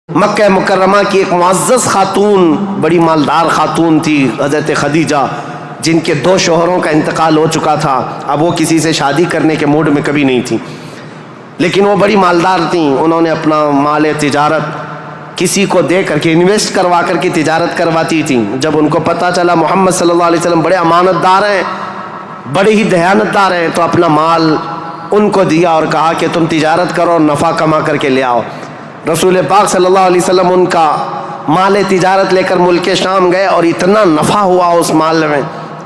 مکہ مکرمہ کی ایک معزز خاتون، بڑی مالدار خاتون تھی حضرت خدیجہ، جن کے 2 شوہروں کا انتقال ہو چکا تھا۔ اب وہ کسی سے شادی کرنے کے موڈ میں کبھی نہیں تھی، لیکن وہ بڑی مالدار تھیں۔ انہوں نے اپنا مال تجارت کسی کو دے کر کے انویسٹ کروا کر کے تجارت کرواتی تھیں۔ جب ان کو پتہ چلا محمد صلی اللہ علیہ وسلم بڑے امانت دار ہیں، بڑے ہی دیانتدار ہیں، تو اپنا مال ان کو دیا اور کہا کہ تم تجارت کرو اور نفع کما کر کے لے آؤ۔ رسول پاک صلی اللہ علیہ وسلم ان کا مال تجارت لے کر ملک شام گئے اور اتنا نفع ہوا اس مال میں۔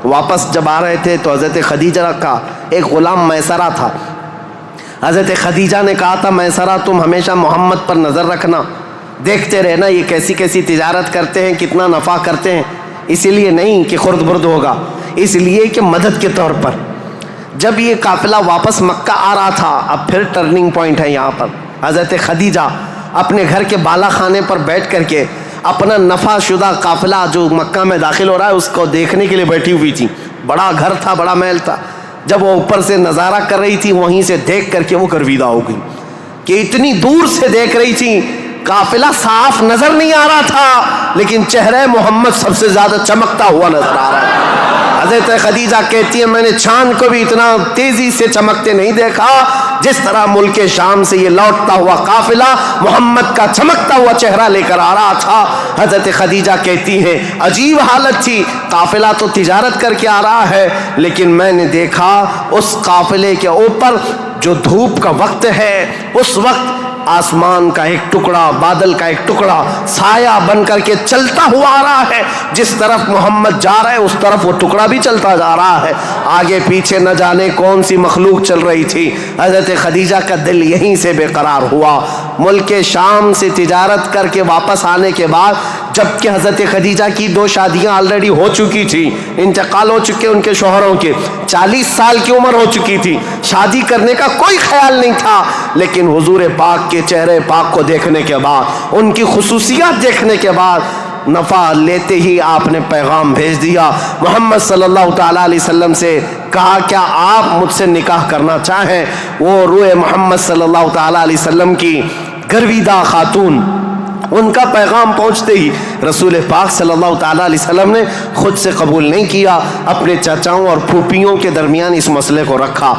واپس جب آ رہے تھے تو حضرت خدیجہ کا ایک غلام میسرہ تھا۔ حضرت خدیجہ نے کہا تھا میسرہ تم ہمیشہ محمد پر نظر رکھنا، دیکھتے رہنا یہ کیسی کیسی تجارت کرتے ہیں، کتنا نفع کرتے ہیں، اسی لیے نہیں کہ خرد برد ہوگا، اس لیے کہ مدد کے طور پر۔ جب یہ قافلہ واپس مکہ آ رہا تھا، اب پھر ٹرننگ پوائنٹ ہے یہاں پر، حضرت خدیجہ اپنے گھر کے بالا خانے پر بیٹھ کر کے اپنا نفع شدہ قافلہ جو مکہ میں داخل ہو رہا ہے اس کو دیکھنے کے لیے بیٹھی ہوئی تھی۔ بڑا گھر تھا، بڑا محل تھا۔ جب وہ اوپر سے نظارہ کر رہی تھی، وہیں سے دیکھ کر کے وہ گرویدہ ہو گئی کہ اتنی دور سے دیکھ رہی تھی، قافلہ صاف نظر نہیں آ رہا تھا، لیکن چہرہ محمد سب سے زیادہ چمکتا ہوا نظر آ رہا ہے۔ حضرت خدیجہ کہتی ہے میں نے چاند کو بھی اتنا تیزی سے چمکتے نہیں دیکھا جس طرح ملک شام سے یہ لوٹتا ہوا قافلہ محمد کا چمکتا ہوا چہرہ لے کر آ رہا تھا۔ حضرت خدیجہ کہتی ہیں عجیب حالت تھی، قافلہ تو تجارت کر کے آ رہا ہے، لیکن میں نے دیکھا اس قافلے کے اوپر جو دھوپ کا وقت ہے، اس وقت آسمان کا ایک ٹکڑا، بادل کا ایک ٹکڑا سایہ بن کر کے چلتا ہوا آ رہا ہے، جس طرف محمد جا رہا ہے اس طرف وہ ٹکڑا بھی چلتا جا رہا ہے۔ آگے پیچھے نہ جانے کون سی مخلوق چل رہی تھی۔ حضرت خدیجہ کا دل یہیں سے بے قرار ہوا۔ ملک شام سے تجارت کر کے واپس آنے کے بعد، جبکہ حضرت خدیجہ کی 2 شادیاں آلریڈی ہو چکی تھی، انتقال ہو چکے ان کے شوہروں کے، 40 سال کی عمر ہو چکی تھی، شادی کرنے کا کوئی خیال نہیں تھا، لیکن حضور پاک کے چہرے پاک کو دیکھنے کے بعد، ان کی خصوصیات دیکھنے کے بعد، نفع لیتے ہی آپ نے پیغام بھیج دیا محمد صلی اللہ تعالیٰ علیہ وسلم سے، کہا کیا آپ مجھ سے نکاح کرنا چاہیں؟ وہ روح محمد صلی اللہ تعالیٰ علیہ وسلم کی گرویدہ خاتون، ان کا پیغام پہنچتے ہی رسول پاک صلی اللہ تعالیٰ علیہ وسلم نے خود سے قبول نہیں کیا، اپنے چچاؤں اور پھوپھیوں کے درمیان اس مسئلے کو رکھا۔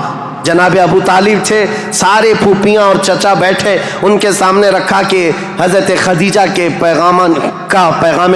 جناب ابو طالب تھے، سارے پھوپھیاں اور چچا بیٹھے، ان کے سامنے رکھا کہ حضرت خدیجہ کے پیغام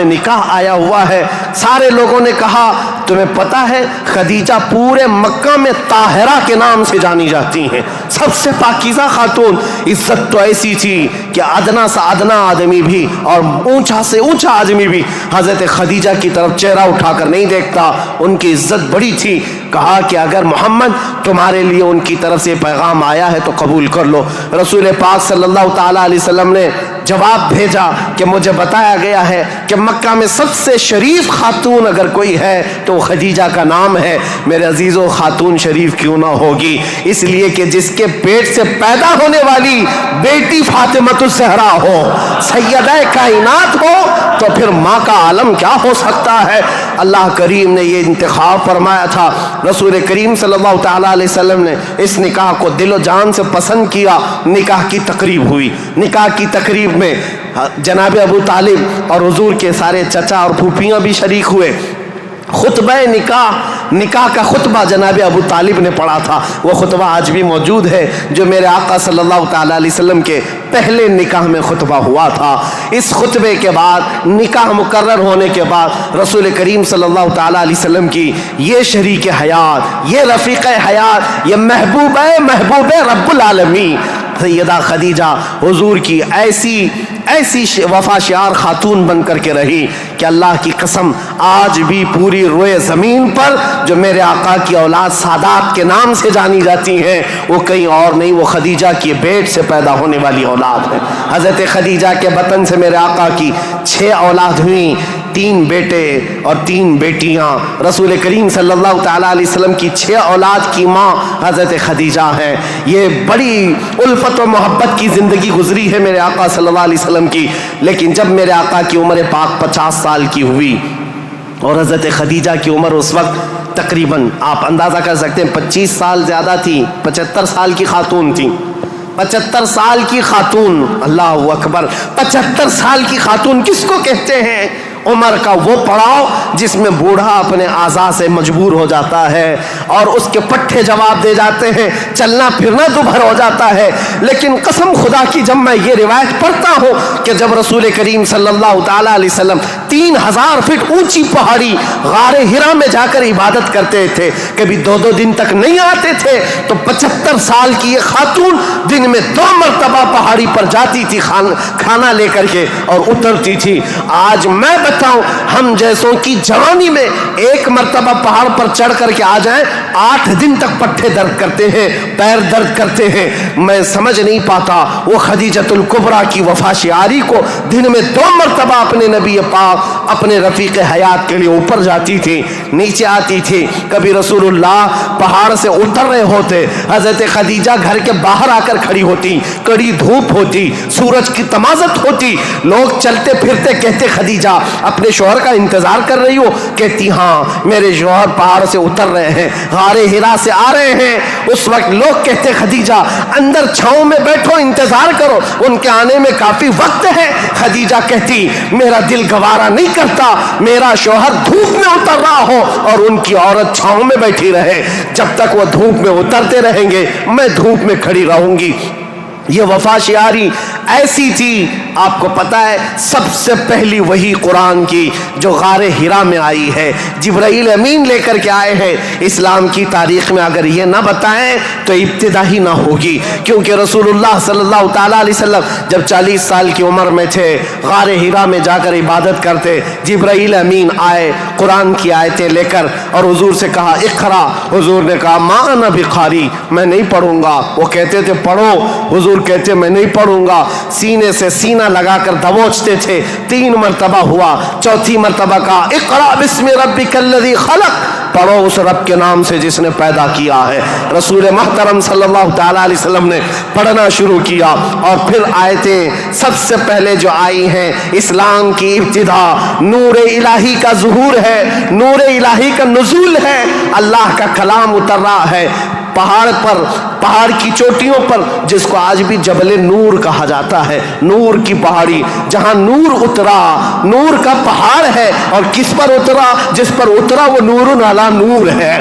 نکاح آیا ہوا ہے۔ سارے لوگوں نے کہا تمہیں پتہ ہے خدیجہ پورے مکہ میں طاہرہ کے نام سے جانی جاتی ہیں، سب سے پاکیزہ خاتون۔ عزت تو ایسی تھی کہ ادنا سے ادنا آدمی بھی اور اونچا سے اونچا آدمی بھی حضرت خدیجہ کی طرف چہرہ اٹھا کر نہیں دیکھتا، ان کی عزت بڑی تھی۔ کہا کہ اگر محمد تمہارے لیے ان کی طرف سے پیغام آیا ہے تو قبول کر لو۔ رسول پاک صلی اللہ تعالیٰ علیہ وسلم نے جواب بھیجا کہ مجھے بتایا گیا ہے کہ مکہ میں سب سے شریف خاتون اگر کوئی ہے تو خدیجہ کا نام ہے۔ میرے عزیزو خاتون شریف کیوں نہ ہوگی؟ اس لیے کہ جس کے پیٹ سے پیدا ہونے والی بیٹی فاطمۃ الزہرا ہو، سیدہ کائنات ہو، تو پھر ماں کا عالم کیا ہو سکتا ہے؟ اللہ کریم نے یہ انتخاب فرمایا تھا۔ رسول کریم صلی اللہ تعالیٰ علیہ وسلم نے اس نکاح کو دل و جان سے پسند کیا۔ نکاح کی تقریب ہوئی، نکاح کی تقریب میں جناب ابو طالب اور حضور کے سارے چچا اور پھوپھیاں بھی شریک ہوئے۔ خطبہ نکاح کا خطبہ جناب ابو طالب نے پڑھا تھا، وہ خطبہ آج بھی موجود ہے جو میرے آقا صلی اللہ تعالیٰ علیہ وسلم کے پہلے نکاح میں خطبہ ہوا تھا۔ اس خطبے کے بعد نکاح مقرر ہونے کے بعد رسول کریم صلی اللہ تعالیٰ علیہ وسلم کی یہ شریک حیات، یہ رفیق حیات، یہ محبوب رب العالمین سیدہ خدیجہ حضور کی ایسی وفا شعار خاتون بن کر کے رہی کہ اللہ کی قسم آج بھی پوری روئے زمین پر جو میرے آقا کی اولاد سادات کے نام سے جانی جاتی ہیں وہ کہیں اور نہیں، وہ خدیجہ کی بیٹ سے پیدا ہونے والی اولاد ہے۔ حضرت خدیجہ کے بطن سے میرے آقا کی 6 اولاد ہوئیں، 3 بیٹے اور 3 بیٹیاں۔ رسول کریم صلی اللہ تعالیٰ علیہ وسلم کی 6 اولاد کی ماں حضرت خدیجہ ہیں۔ یہ بڑی الفت و محبت کی زندگی گزری ہے میرے آقا صلی اللہ علیہ وسلم کی، لیکن جب میرے آقا کی عمر پاک 50 سال کی ہوئی اور حضرت خدیجہ کی عمر اس وقت تقریباً آپ اندازہ کر سکتے ہیں 25 سال زیادہ تھی، 75 سال کی خاتون تھی، 75 سال کی خاتون، اللہ اکبر، 75 سال کی خاتون کس کو کہتے ہیں؟ عمر کا وہ پڑاؤ جس میں بوڑھا اپنے اعضاء سے مجبور ہو جاتا ہے اور اس کے پٹھے جواب دے جاتے ہیں، چلنا پھرنا دوبھر ہو جاتا ہے۔ لیکن قسم خدا کی جب میں یہ روایت پڑھتا ہوں کہ جب رسول کریم صلی اللہ تعالی علیہ وسلم 3000 فٹ اونچی پہاڑی غار ہرا میں جا کر عبادت کرتے تھے، کبھی 2 دن تک نہیں آتے تھے، تو 75 سال کی یہ خاتون دن میں 2 مرتبہ پہاڑی پر جاتی تھی کھانا لے کر کے اور اترتی تھی۔ آج میں بتاؤں، ہم جیسوں کی جوانی میں 1 مرتبہ پہاڑ پر چڑھ کر کے آ جائیں، 8 دن تک پٹھے درد کرتے ہیں، پیر درد کرتے ہیں۔ میں سمجھ نہیں پاتا وہ خدیجۃ الکبریٰ کی وفا شعاری کو دن میں 2 مرتبہ اپنے نبی پاک اپنے رفیق حیات کے لیے اوپر جاتی تھی، نیچے آتی تھی۔ کبھی رسول اللہ پہاڑ سے اتر رہے ہوتے، حضرت خدیجہ گھر کے باہر آ کر کھڑی ہوتی، کڑی دھوپ ہوتی، سورج کی تمازت ہوتی، لوگ چلتے پھرتے کہتے خدیجہ اپنے شوہر کا انتظار کر رہی ہو؟ کہتی ہاں، میرے شوہر پہاڑ سے اتر رہے ہیں، غار ہرا سے آ رہے ہیں۔ اس وقت لوگ کہتے خدیجہ اندر چھاؤں میں بیٹھو، انتظار کرو، ان کے آنے میں کافی وقت ہے۔ خدیجہ کہتی میرا دل گوارا نہیں کرتا میرا شوہر دھوپ میں اتر رہا ہو اور ان کی عورت چھاؤں میں بیٹھی رہے، جب تک وہ دھوپ میں اترتے رہیں گے میں دھوپ میں کھڑی رہوں گی۔ یہ وفا شعاری ایسی تھی، آپ کو پتا ہے سب سے پہلی وہی قرآن کی جو غار ہرا میں آئی ہے، جبرائیل امین لے کر کے آئے ہیں۔ اسلام کی تاریخ میں اگر یہ نہ بتائیں تو ابتدا ہی نہ ہوگی، کیونکہ رسول اللہ صلی اللہ تعالیٰ علیہ وسلم جب 40 سال کی عمر میں تھے، غار ہرا میں جا کر عبادت کرتے، جبرائیل امین آئے قرآن کی آیتیں لے کر اور حضور سے کہا اقرا۔ حضور نے کہا ما انا بقاری، میں نہیں پڑھوں گا۔ وہ کہتے تھے پڑھو، حضور کہتے میں نہیں پڑھوں گا، سینے سے سینہ لگا کر دبوچتے تھے۔ 3 مرتبہ ہوا، 4تھی مرتبہ کہا اقرا بسم ربک الذی خلق، پڑھو اس رب کے نام سے جس نے پیدا کیا ہے۔ رسول محترم صلی اللہ تعالی علیہ وسلم نے پڑھنا شروع کیا، اور پھر آیتیں سب سے پہلے جو آئی ہیں، اسلام کی ابتدا نور الہی کا ظہور ہے، نور الہی کا نزول ہے، اللہ کا کلام اتر رہا ہے پہاڑ پر، پہاڑ کی چوٹیوں پر، جس کو آج بھی جبل نور کہا جاتا ہے، نور کی پہاڑی، جہاں نور اترا، نور کا پہاڑ ہے، اور کس پر اترا؟ جس پر اترا وہ نور علی نور ہے۔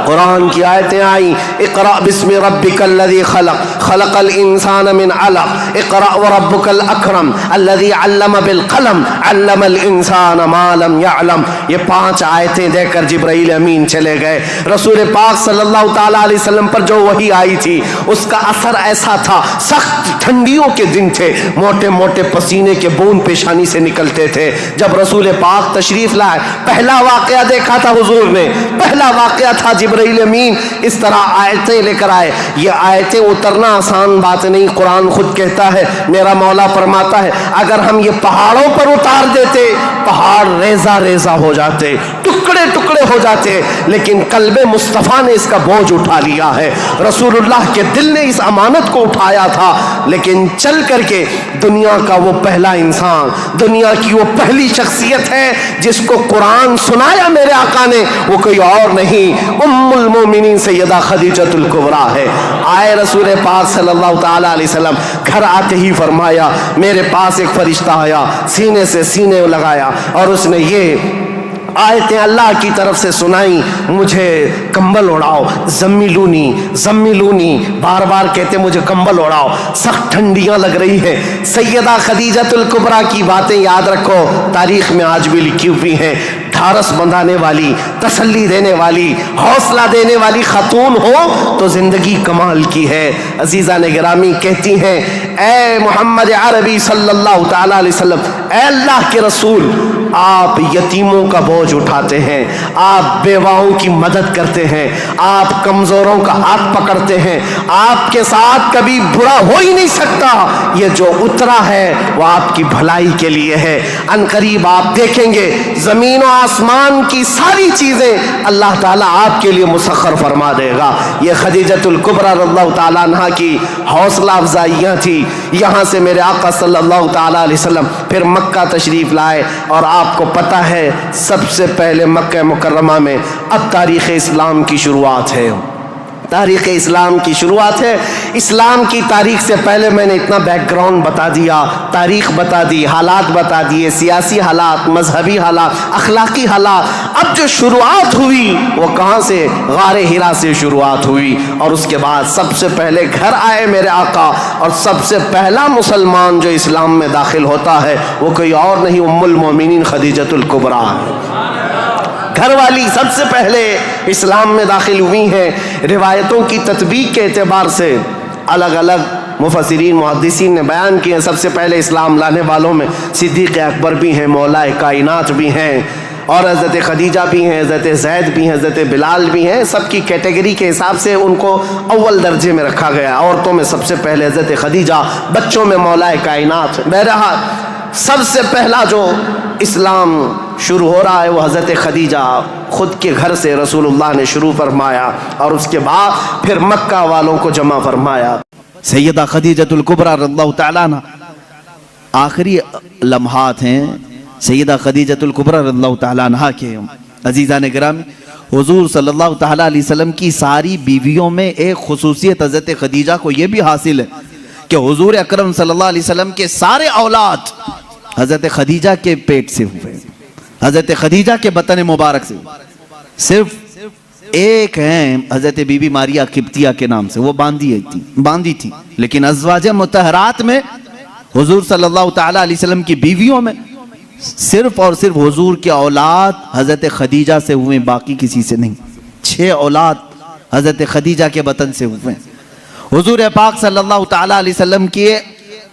قرآن کی آیتیں آئیں، اقرأ بسم ربک الذی خلق، خلق الانسان من علق، اقرأ وربک الاکرم الذی علم بالقلم، علم الانسان ما لم يعلم۔ یہ 5 آیتیں دے کر جبرائیل امین چلے گئے۔ رسول پاک صلی اللہ تعالیٰ علیہ وسلم پر جو وحی آئی تھی اس کا اثر ایسا تھا، سخت ٹھنڈیوں کے دن تھے، موٹے موٹے پسینے کے بوند پیشانی سے نکلتے تھے۔ جب رسول پاک تشریف لائے، پہلا واقعہ دیکھا تھا حضور نے، پہلا واقعہ تھا جبرائیل امین اس طرح آیتیں لے کر آئے۔ یہ آیتیں اترنا آسان بات نہیں، قرآن خود کہتا ہے، میرا مولا فرماتا ہے اگر ہم یہ پہاڑوں پر اتار دیتے، پہاڑ ریزہ ریزہ ہو جاتے، ٹکڑے ٹکڑے ہو جاتے، لیکن قلب مصطفیٰ نے اس کا بوجھ اٹھا لیا ہے۔ رسول اللہ کے دل نے اس امانت کو اٹھایا تھا، لیکن چل کر کے دنیا کا وہ پہلا انسان، دنیا کی وہ پہلی شخصیت ہے جس کو قرآن سنایا میرے آقا نے، وہ کوئی اور نہیں، ام المومنین سیدہ خدیجۃ الکبریٰ ہے۔ آئے رسول پاک صلی اللہ تعالیٰ علیہ وسلم، گھر آتے ہی فرمایا میرے پاس ایک فرشتہ آیا، سینے سے سینے لگایا اور اس نے یہ آیتیں اللہ کی طرف سے سنائی، مجھے کمبل اڑاؤ، زمیلونی زمیلونی، بار بار کہتے مجھے کمبل اڑاؤ، سخت ٹھنڈیاں لگ رہی ہیں۔ سیدہ خدیجۃ الکبریٰ کی باتیں یاد رکھو، تاریخ میں آج بھی لکھی ہوئی ہیں۔ ڈھارس بندھانے والی، تسلی دینے والی، حوصلہ دینے والی خاتون ہو تو زندگی کمال کی ہے۔ عزیزان گرامی کہتی ہیں اے محمد عربی صلی اللہ تعالیٰ علیہ وسلم، اے اللہ کے رسول، آپ یتیموں کا بوجھ اٹھاتے ہیں، آپ بیواؤں کی مدد کرتے ہیں، آپ کمزوروں کا ہاتھ پکڑتے ہیں، آپ کے ساتھ کبھی برا ہو ہی نہیں سکتا، یہ جو اترا ہے وہ آپ کی بھلائی کے لیے ہے۔ ان قریب آپ دیکھیں گے زمین و آسمان کی ساری چیزیں اللہ تعالیٰ آپ کے لیے مسخر فرما دے گا۔ یہ خدیجۃ الکبریٰ رضی اللہ تعالیٰ عنہ کی حوصلہ افزائیاں تھی۔ یہاں سے میرے آقا صلی اللہ تعالیٰ علیہ وسلم پھر مکہ تشریف لائے، اور آپ کو پتہ ہے سب سے پہلے مکہ مکرمہ میں اب تاریخ اسلام کی شروعات ہے۔ تاریخ اسلام کی شروعات ہے۔ اسلام کی تاریخ سے پہلے میں نے اتنا بیک گراؤنڈ بتا دیا، تاریخ بتا دی، حالات بتا دیے، سیاسی حالات، مذہبی حالات، اخلاقی حالات۔ اب جو شروعات ہوئی وہ کہاں سے؟ غار حرا سے شروعات ہوئی، اور اس کے بعد سب سے پہلے گھر آئے میرے آقا، اور سب سے پہلا مسلمان جو اسلام میں داخل ہوتا ہے وہ کوئی اور نہیں، ام المومنین خدیجۃ الکبریٰ ہے۔ گھر والی سب سے پہلے اسلام میں داخل ہوئی ہیں۔ روایتوں کی تطبیق کے اعتبار سے الگ الگ مفسرین محدثین نے بیان کیے ہیں۔ سب سے پہلے اسلام لانے والوں میں صدیق اکبر بھی ہیں، مولا کائنات بھی ہیں، اور حضرت خدیجہ بھی ہیں، حضرت زید بھی ہیں، حضرت بلال بھی ہیں۔ سب کی کیٹیگری کے حساب سے ان کو اول درجے میں رکھا گیا۔ عورتوں میں سب سے پہلے حضرت خدیجہ، بچوں میں مولا کائنات۔ بہرحال سب سے پہلا جو اسلام شروع ہو رہا ہے وہ حضرت خدیجہ خود کے گھر سے رسول اللہ نے شروع فرمایا، اور اس کے بعد پھر مکہ والوں کو جمع فرمایا۔ سیدہ خدیجۃ الکبریٰ رضی اللہ تعالیٰ عنہ، آخری لمحات ہیں سیدہ خدیجۃ الکبریٰ رضی اللہ تعالیٰ عنہ کے۔ عزیزان گرامی، حضور صلی اللہ تعالیٰ علیہ وسلم کی ساری بیویوں میں ایک خصوصیت حضرت خدیجہ کو یہ بھی حاصل ہے کہ حضور اکرم صلی اللہ علیہ وسلم کے سارے اولاد حضرت خدیجہ کے پیٹ سے ہوئے، حضرت خدیجہ کے بطن مبارک سے۔ صرف ایک ہیں حضرت بی بی ماریا قبطیہ کے نام سے، وہ باندھی تھی، لیکن ازواج مطہرات میں حضور صلی اللہ تعالیٰ علیہ وسلم کی بیویوں میں صرف اور صرف حضور کے اولاد حضرت خدیجہ سے ہوئے، باقی کسی سے نہیں۔ 6 اولاد حضرت خدیجہ کے بطن سے ہوئے۔ حضور پاک صلی اللہ تعالیٰ علیہ وسلم کی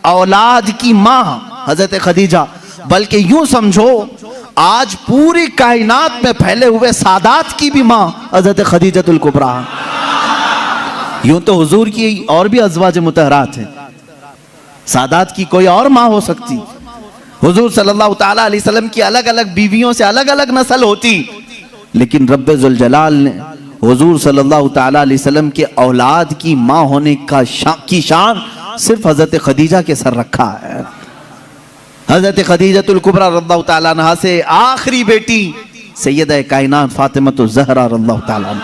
اولاد کی ماں حضرت خدیجہ، بلکہ یوں سمجھو آج پوری کائنات میں پھیلے ہوئے سادات کی بھی ماں حضرت خدیجۃ الکبریٰ۔ یوں تو حضور کی اور بھی ازواج مطہرات ہیں، سادات کی کوئی اور ماں ہو سکتی، حضور صلی اللہ تعالیٰ علیہ وسلم کی الگ الگ بیویوں سے الگ الگ نسل ہوتی، لیکن رب ذوالجلال نے حضور صلی اللہ تعالیٰ علیہ وسلم کے اولاد کی ماں ہونے کی شان صرف حضرت خدیجہ کے سر رکھا ہے۔ حضرت خدیجۃ الکبریٰ رضی اللہ تعالیٰ عنہ سے آخری بیٹی سیدہ کائنات فاطمۃ الزہرا رضی اللہ تعالیٰ عنہ۔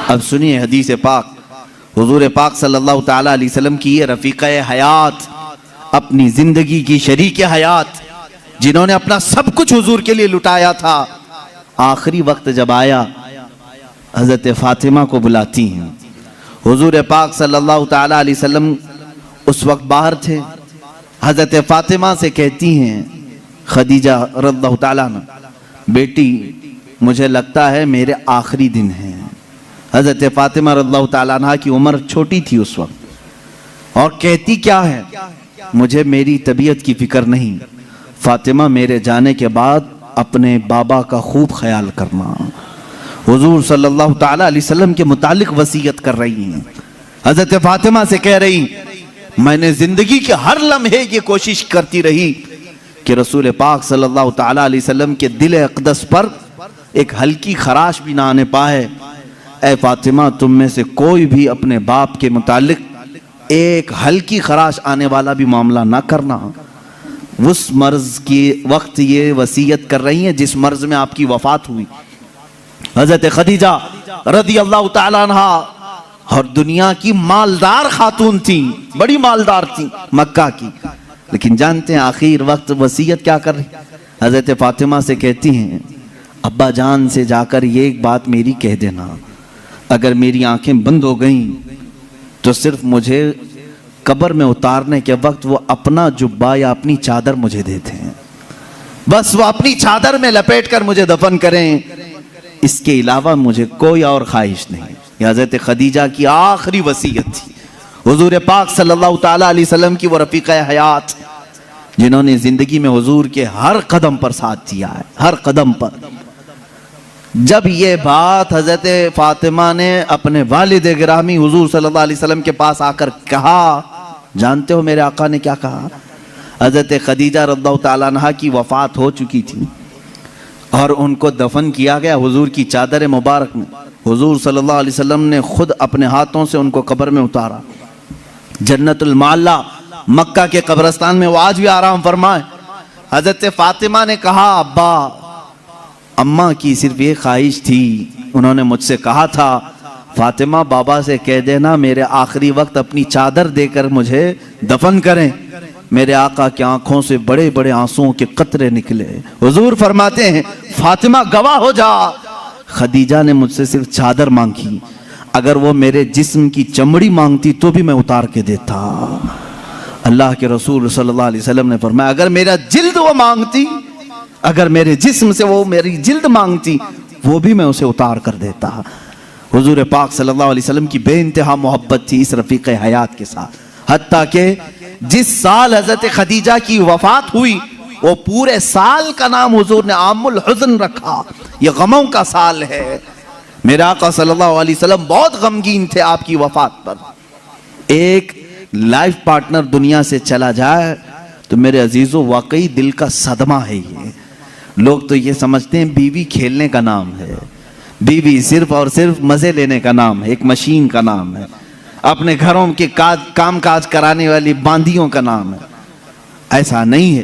اب سنیے حدیث پاک، حضور پاک صلی اللہ تعالیٰ علیہ وسلم کی یہ رفیقہ حیات، اپنی زندگی کی شریک حیات، جنہوں نے اپنا سب کچھ حضور کے لیے لٹایا تھا، آخری وقت جب آیا حضرت فاطمہ کو بلاتی ہیں۔ حضور پاک صلی اللہ تعالیٰ علیہ وسلم اس وقت باہر تھے، حضرت فاطمہ سے کہتی ہیں خدیجہ رضی اللہ تعالیٰ عنہ، بیٹی مجھے لگتا ہے میرے آخری دن ہیں۔ حضرت فاطمہ رضی اللہ تعالیٰ عنہ کی عمر چھوٹی تھی اس وقت، اور کہتی کیا ہے، مجھے میری طبیعت کی فکر نہیں، فاطمہ میرے جانے کے بعد اپنے بابا کا خوب خیال کرنا۔ حضور صلی اللہ تعالیٰ علیہ وسلم کے متعلق وصیت کر رہی ہیں، حضرت فاطمہ سے کہہ رہی میں نے زندگی کے ہر لمحے یہ کوشش کرتی رہی کہ رسول پاک صلی اللہ تعالیٰ علیہ وسلم کے دل اقدس پر ایک ہلکی خراش بھی نہ آنے پائے۔ اے فاطمہ تم میں سے کوئی بھی اپنے باپ کے متعلق ایک ہلکی خراش آنے والا بھی معاملہ نہ کرنا۔ اس مرض کی وقت یہ وصیت کر رہی ہیں جس مرض میں آپ کی وفات ہوئی۔ حضرت خدیجہ رضی اللہ تعالیٰ عنہ اور دنیا کی مالدار خاتون تھیں، بڑی مالدار تھیں مکہ کی، لیکن جانتے ہیں آخر وقت وصیت کیا کر رہی؟ حضرت فاطمہ سے کہتی ہیں ابا جان سے جا کر یہ ایک بات میری کہہ دینا، اگر میری آنکھیں بند ہو گئیں تو صرف مجھے قبر میں اتارنے کے وقت وہ اپنا جبہ یا اپنی چادر مجھے دیتے ہیں، بس وہ اپنی چادر میں لپیٹ کر مجھے دفن کریں، اس کے علاوہ مجھے کوئی اور خواہش نہیں۔ یہ حضرت خدیجہ کی آخری وصیت تھی۔ حضور پاک صلی اللہ تعالیٰ علیہ وسلم کی وہ رفیقہ حیات جنہوں نے زندگی میں حضور کے ہر قدم پر ساتھ دیا ہے، ہر قدم پر۔ جب یہ بات حضرت فاطمہ نے اپنے والد گرامی حضور صلی اللہ علیہ وسلم کے پاس آ کر کہا، جانتے ہو میرے آقا نے کیا کہا؟ حضرت خدیجہ رضی اللہ تعالیٰ عنہ کی وفات ہو چکی تھی اور ان کو دفن کیا گیا حضور کی چادر مبارک میں۔ حضور صلی اللہ علیہ وسلم نے خود اپنے ہاتھوں سے ان کو قبر میں اتارا۔ جنت المعلا مکہ کے قبرستان میں وہ آج بھی آرام فرمائے۔ حضرت فاطمہ نے کہا ابا، اماں کی صرف یہ خواہش تھی، انہوں نے مجھ سے کہا تھا فاطمہ بابا سے کہہ دینا میرے آخری وقت اپنی چادر دے کر مجھے دفن کریں۔ میرے آقا کی آنکھوں سے بڑے بڑے آنسوؤں کے قطرے نکلے۔ حضور فرماتے ہیں فاطمہ گواہ ہو جا، خدیجہ نے مجھ سے صرف چادر مانگی، اگر وہ میرے جسم کی چمڑی مانگتی تو بھی میں اتار کے دیتا۔ اللہ کے رسول صلی اللہ علیہ وسلم نے فرمایا اگر میرا جلد وہ مانگتی، اگر میرے جسم سے وہ میری جلد مانگتی وہ بھی میں اسے اتار کر دیتا۔ حضور پاک صلی اللہ علیہ وسلم کی بے انتہا محبت تھی اس رفیق حیات کے ساتھ، حتیٰ کہ جس سال حضرت خدیجہ کی وفات ہوئی وہ پورے سال کا نام حضور نے عام الحزن رکھا، یہ غموں کا سال ہے۔ میرے آقا صلی اللہ علیہ وسلم بہت غمگین تھے آپ کی وفات پر۔ ایک لائف پارٹنر دنیا سے چلا جائے تو میرے عزیزو واقعی دل کا صدمہ ہے یہ۔ لوگ تو یہ سمجھتے ہیں بیوی کھیلنے کا نام ہے، بیوی صرف اور صرف مزے لینے کا نام ہے، ایک مشین کا نام ہے، اپنے گھروں کے کام کاج کرانے والی باندیوں کا نام ہے۔ ایسا نہیں ہے،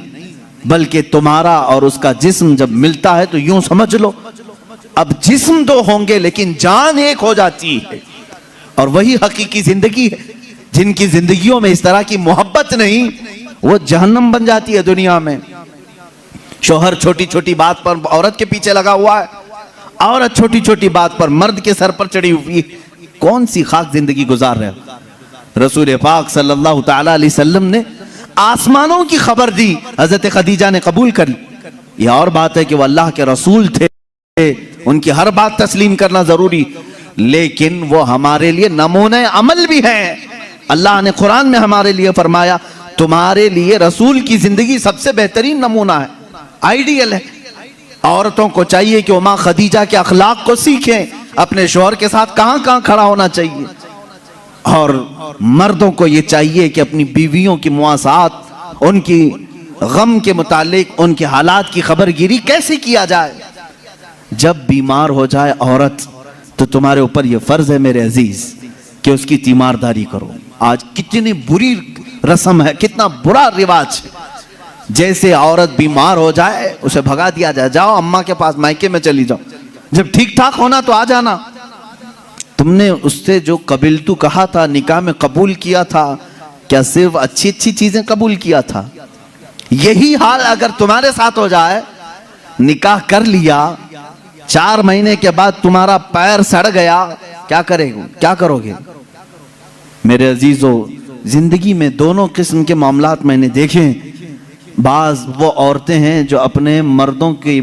بلکہ تمہارا اور اس کا جسم جب ملتا ہے تو یوں سمجھ لو اب جسم دو ہوں گے لیکن جان ایک ہو جاتی ہے، اور وہی حقیقی زندگی ہے۔ جن کی زندگیوں میں اس طرح کی محبت نہیں وہ جہنم بن جاتی ہے دنیا میں۔ شوہر چھوٹی چھوٹی بات پر عورت کے پیچھے لگا ہوا ہے، عورت چھوٹی چھوٹی بات پر مرد کے سر پر چڑھی ہوئی ہے، کون سی خاک زندگی گزار رہے ہو؟ رسول پاک صلی اللہ تعالی علیہ وسلم نے آسمانوں کی خبر دی، حضرت خدیجہ نے قبول کر لی۔ یہ اور بات ہے کہ وہ اللہ کے رسول تھے، ان کی ہر بات تسلیم کرنا ضروری، لیکن وہ ہمارے لیے نمونہ عمل بھی ہیں۔ اللہ نے قرآن میں ہمارے لیے فرمایا تمہارے لیے رسول کی زندگی سب سے بہترین نمونہ ہے، آئیڈیل ہے۔ عورتوں کو چاہیے کہ وہ ماں خدیجہ کے اخلاق کو سیکھیں، اپنے شوہر کے ساتھ کہاں کہاں کھڑا ہونا چاہیے، اور مردوں کو یہ چاہیے کہ اپنی بیویوں کی مواسات، ان کی غم کے متعلق ان کے حالات کی خبر گیری کیسے کیا جائے۔ جب بیمار ہو جائے عورت تو تمہارے اوپر یہ فرض ہے میرے عزیز کہ اس کی تیمارداری کرو۔ آج کتنی بری رسم ہے، کتنا برا رواج ہے، جیسے عورت بیمار ہو جائے اسے بھگا دیا جائے، جاؤ اماں کے پاس مائکے میں چلی جاؤ، جب ٹھیک ٹھاک ہونا تو آ جانا۔ تم نے اس سے جو قبلتو کہا تھا، نکاح میں قبول کیا تھا، کیا صرف اچھی اچھی چیزیں قبول کیا تھا؟ یہی حال اگر تمہارے ساتھ ہو جائے، نکاح کر لیا، 4 مہینے کے بعد تمہارا پیر سڑ گیا، کیا کرو گے؟ میرے عزیزو، زندگی میں دونوں قسم کے معاملات میں نے دیکھے۔ بعض وہ عورتیں ہیں جو اپنے مردوں کی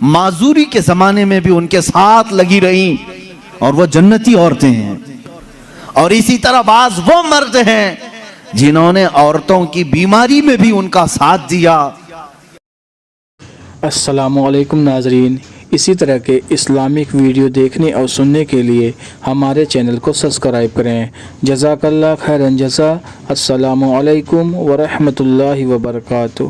معذوری کے زمانے میں بھی ان کے ساتھ لگی رہیں اور وہ جنتی عورتیں ہیں، اور اسی طرح بعض وہ مرد ہیں جنہوں نے عورتوں کی بیماری میں بھی ان کا ساتھ دیا۔ السلام علیکم ناظرین، اسی طرح کے اسلامک ویڈیو دیکھنے اور سننے کے لیے ہمارے چینل کو سبسکرائب کریں۔ جزاک اللہ خیرن جزا۔ السلام علیکم ورحمۃ اللہ وبرکاتہ۔